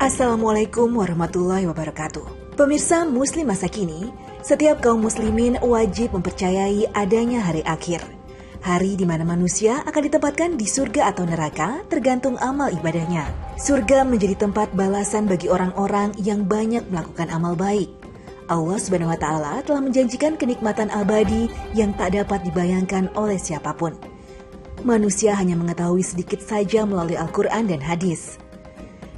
Assalamualaikum warahmatullahi wabarakatuh. Pemirsa Muslim masa kini, setiap kaum muslimin wajib mempercayai adanya hari akhir. Hari di mana manusia akan ditempatkan di surga atau neraka tergantung amal ibadahnya. Surga menjadi tempat balasan bagi orang-orang yang banyak melakukan amal baik. Allah Subhanahu wa Ta'ala telah menjanjikan kenikmatan abadi yang tak dapat dibayangkan oleh siapapun. Manusia hanya mengetahui sedikit saja melalui Al-Quran dan hadis.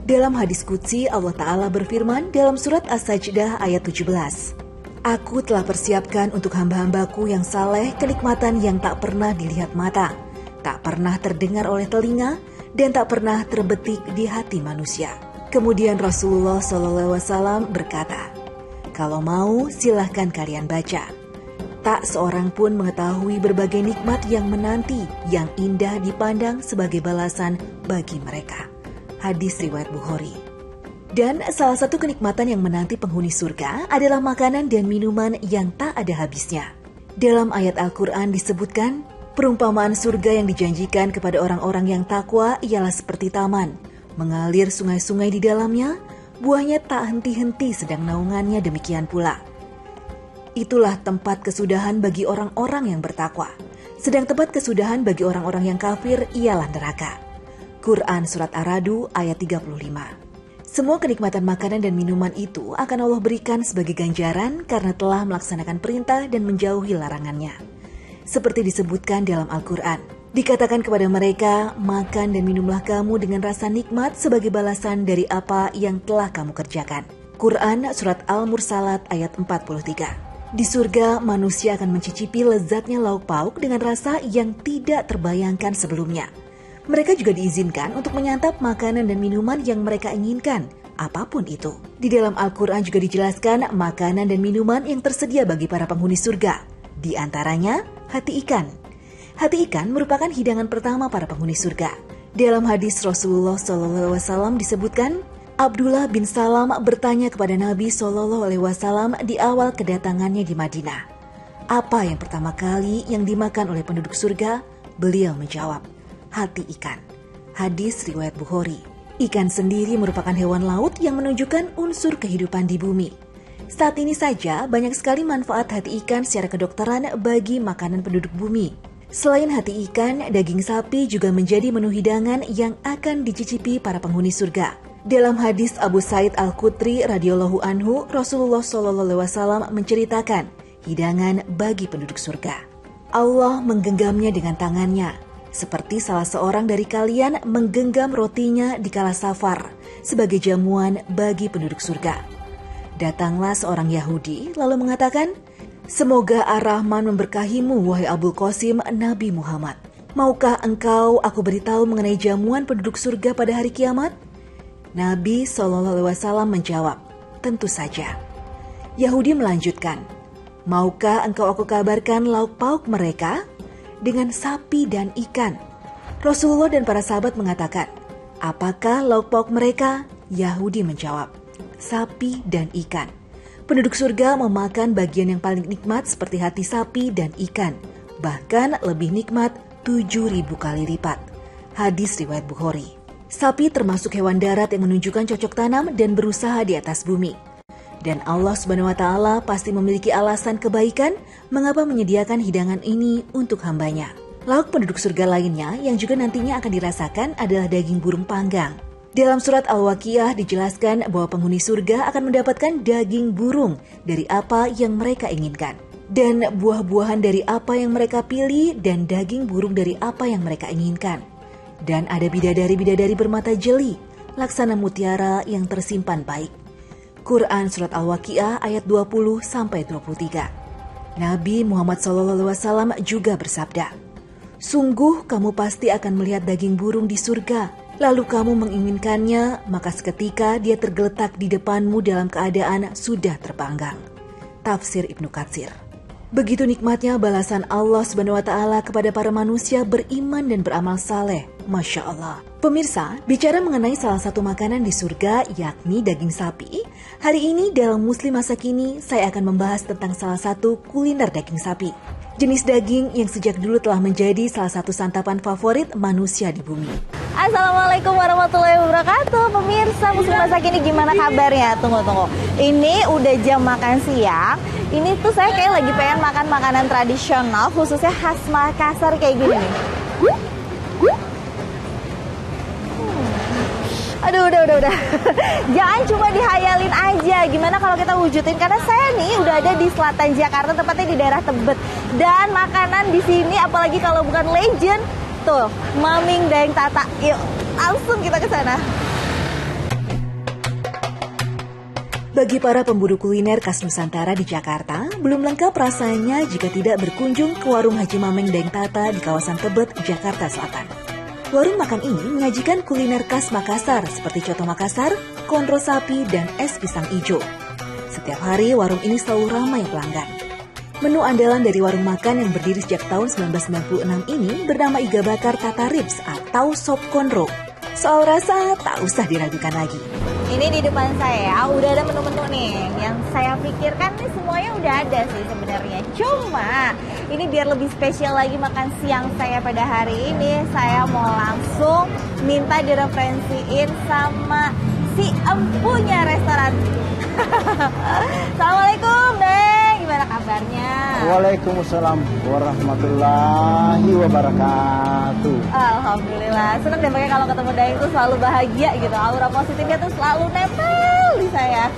Dalam hadis qudsi, Allah Ta'ala berfirman dalam surat As-Sajdah ayat 17. Aku telah persiapkan untuk hamba-hambaku yang saleh kenikmatan yang tak pernah dilihat mata, tak pernah terdengar oleh telinga, dan tak pernah terbetik di hati manusia. Kemudian Rasulullah SAW berkata, kalau mau silahkan kalian baca. Tak seorang pun mengetahui berbagai nikmat yang menanti, yang indah dipandang sebagai balasan bagi mereka. Hadis riwayat Bukhari. Dan salah satu kenikmatan yang menanti penghuni surga adalah makanan dan minuman yang tak ada habisnya. Dalam ayat Al-Quran disebutkan, perumpamaan surga yang dijanjikan kepada orang-orang yang takwa ialah seperti taman. Mengalir sungai-sungai di dalamnya, buahnya tak henti-henti sedang naungannya demikian pula. Itulah tempat kesudahan bagi orang-orang yang bertakwa. Sedang tempat kesudahan bagi orang-orang yang kafir ialah neraka. Quran Surat Ar-Ra'd ayat 35. Semua kenikmatan makanan dan minuman itu akan Allah berikan sebagai ganjaran karena telah melaksanakan perintah dan menjauhi larangannya. Seperti disebutkan dalam Al-Quran, dikatakan kepada mereka, makan dan minumlah kamu dengan rasa nikmat sebagai balasan dari apa yang telah kamu kerjakan. Quran Surat Al-Mursalat ayat 43. Di surga, manusia akan mencicipi lezatnya lauk pauk dengan rasa yang tidak terbayangkan sebelumnya. Mereka juga diizinkan untuk menyantap makanan dan minuman yang mereka inginkan, apapun itu. Di dalam Al-Quran juga dijelaskan makanan dan minuman yang tersedia bagi para penghuni surga. Di antaranya, hati ikan. Hati ikan merupakan hidangan pertama para penghuni surga. Dalam hadis Rasulullah SAW disebutkan, Abdullah bin Salam bertanya kepada Nabi SAW di awal kedatangannya di Madinah. Apa yang pertama kali yang dimakan oleh penduduk surga? Beliau menjawab, hati ikan. Hadis riwayat Bukhari. Ikan sendiri merupakan hewan laut yang menunjukkan unsur kehidupan di bumi. Saat ini saja banyak sekali manfaat hati ikan secara kedokteran bagi makanan penduduk bumi. Selain hati ikan, daging sapi juga menjadi menu hidangan yang akan dicicipi para penghuni surga. Dalam hadis Abu Sa'id Al-Khudri radhiyallahu anhu, Rasulullah SAW menceritakan hidangan bagi penduduk surga. Allah menggenggamnya dengan tangannya, seperti salah seorang dari kalian menggenggam rotinya di kala safar sebagai jamuan bagi penduduk surga. Datanglah seorang Yahudi lalu mengatakan, semoga Ar-Rahman memberkahimu wahai Abul Qasim Nabi Muhammad. Maukah engkau aku beritahu mengenai jamuan penduduk surga pada hari kiamat? Nabi SAW menjawab, tentu saja. Yahudi melanjutkan, maukah engkau aku kabarkan lauk pauk mereka? Dengan sapi dan ikan. Rasulullah dan para sahabat mengatakan, apakah lauk pauk mereka? Yahudi menjawab, sapi dan ikan. Penduduk surga memakan bagian yang paling nikmat seperti hati sapi dan ikan, bahkan lebih nikmat 7.000 kali lipat. Hadis riwayat Bukhari. Sapi termasuk hewan darat yang menunjukkan cocok tanam dan berusaha di atas bumi. Dan Allah Subhanahu wa Ta'ala pasti memiliki alasan kebaikan mengapa menyediakan hidangan ini untuk hambanya. Lauk penduduk surga lainnya yang juga nantinya akan dirasakan adalah daging burung panggang. Dalam surat Al-Waqiah dijelaskan bahwa penghuni surga akan mendapatkan daging burung dari apa yang mereka inginkan. Dan buah-buahan dari apa yang mereka pilih dan daging burung dari apa yang mereka inginkan. Dan ada bidadari-bidadari bermata jeli, laksana mutiara yang tersimpan baik. Quran Surat Al-Waqiah ayat 20-23. Nabi Muhammad SAW juga bersabda, sungguh kamu pasti akan melihat daging burung di surga, lalu kamu menginginkannya, maka seketika dia tergeletak di depanmu dalam keadaan sudah terpanggang. Tafsir Ibnu Katsir. Begitu nikmatnya balasan Allah Subhanahu wa Ta'ala kepada para manusia beriman dan beramal saleh. Masya Allah. Pemirsa, bicara mengenai salah satu makanan di surga, yakni daging sapi, hari ini dalam Muslim masa kini, saya akan membahas tentang salah satu kuliner daging sapi. Jenis daging yang sejak dulu telah menjadi salah satu santapan favorit manusia di bumi. Assalamualaikum warahmatullahi wabarakatuh. Pemirsa Muslim Masa Kini, gimana kabarnya? Tunggu. Ini udah jam makan siang. Ini tuh saya kayak lagi pengen makan makanan tradisional, khususnya khas Makassar kayak gini nih. Aduh, udah. Jangan cuma dihayalin aja. Gimana kalau kita wujudin? Karena saya nih udah ada di selatan Jakarta, tepatnya di daerah Tebet. Dan makanan di sini, apalagi kalau bukan legend, tuh, Maming Deng Tata. Yuk, langsung kita ke sana. Bagi para pemburu kuliner khas Nusantara di Jakarta, belum lengkap rasanya jika tidak berkunjung ke warung Haji Maming Deng Tata di kawasan Tebet, Jakarta Selatan. Warung makan ini menyajikan kuliner khas Makassar seperti coto Makassar, konro sapi, dan es pisang ijo. Setiap hari warung ini selalu ramai pelanggan. Menu andalan dari warung makan yang berdiri sejak tahun 1996 ini bernama Iga Bakar Tata Ribs atau sop konro. Soal rasa tak usah diragukan lagi. Ini di depan saya udah ada menu-menu nih. Yang saya pikirkan nih semuanya udah ada sih sebenarnya. Cuma ini biar lebih spesial lagi makan siang saya pada hari ini, saya mau langsung minta direferensiin sama si empunya restoran. Assalamualaikum Deng, gimana kabarnya? Waalaikumsalam warahmatullahi wabarakatuh. Alhamdulillah, seneng deh makanya kalau ketemu Deng tuh selalu bahagia gitu. Aura positifnya tuh selalu nempel di saya.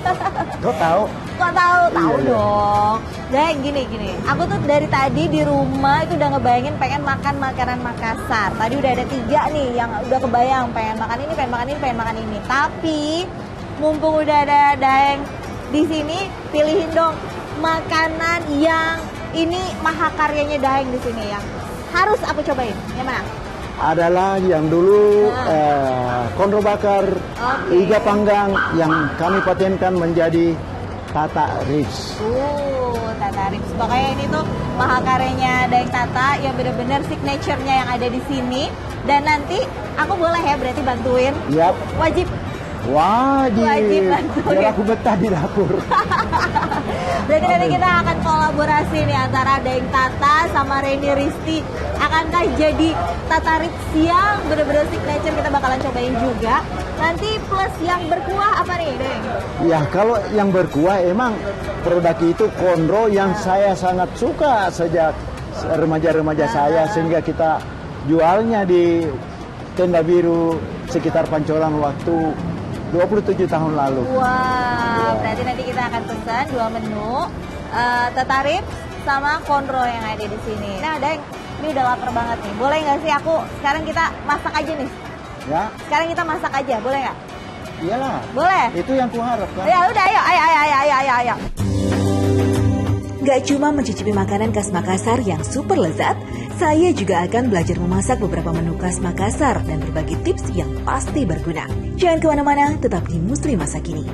Kau tahu? Kok tahu? Tahu Iya. dong. Deng, gini. Aku tuh dari tadi di rumah itu udah ngebayangin pengen makan makanan Makassar. Tadi udah ada 3 nih yang udah kebayang pengen makan ini, pengen makan ini. Tapi mumpung udah ada Deng di sini, pilihin dong makanan yang ini mahakaryanya Daeng di sini yang harus aku cobain. Yang mana? Adalah yang dulu konro bakar, iga panggang yang kami patenkan menjadi Tata Ribs. Tata Ribs. Pokoknya ini tuh mahakaryanya Daeng Tata yang bener-bener signature-nya yang ada di sini. Dan nanti aku boleh ya berarti bantuin? Yap. Wajib Wajib bantuin. biar aku betah di dapur. Berarti nanti kita akan kolaborasi nih antara Daeng Tata sama Reni Risti. Akankah jadi Tata Ribs yang bener-bener signature kita bakalan cobain juga. Nanti plus yang berkuah apa nih Deng? Ya kalau yang berkuah emang produk itu konro yang saya sangat suka sejak remaja-remaja saya, sehingga kita jualnya di Tenda Biru sekitar Pancoran waktu 27 tahun lalu. Wah, berarti nanti kita akan pesan 2 menu, Tata Ribs sama konro yang ada di sini. Nah, Deng, ini udah lapar banget nih. Boleh nggak sih aku sekarang kita masak aja nih? Ya? Sekarang kita masak aja, boleh nggak? Iyalah. Boleh. Itu yang kuharap kan. Ya udah, ayo. Gak cuma mencicipi makanan khas Makassar yang super lezat, saya juga akan belajar memasak beberapa menu khas Makassar dan berbagi tips yang pasti berguna. Jangan kemana-mana, tetap di Muslim Masa Kini.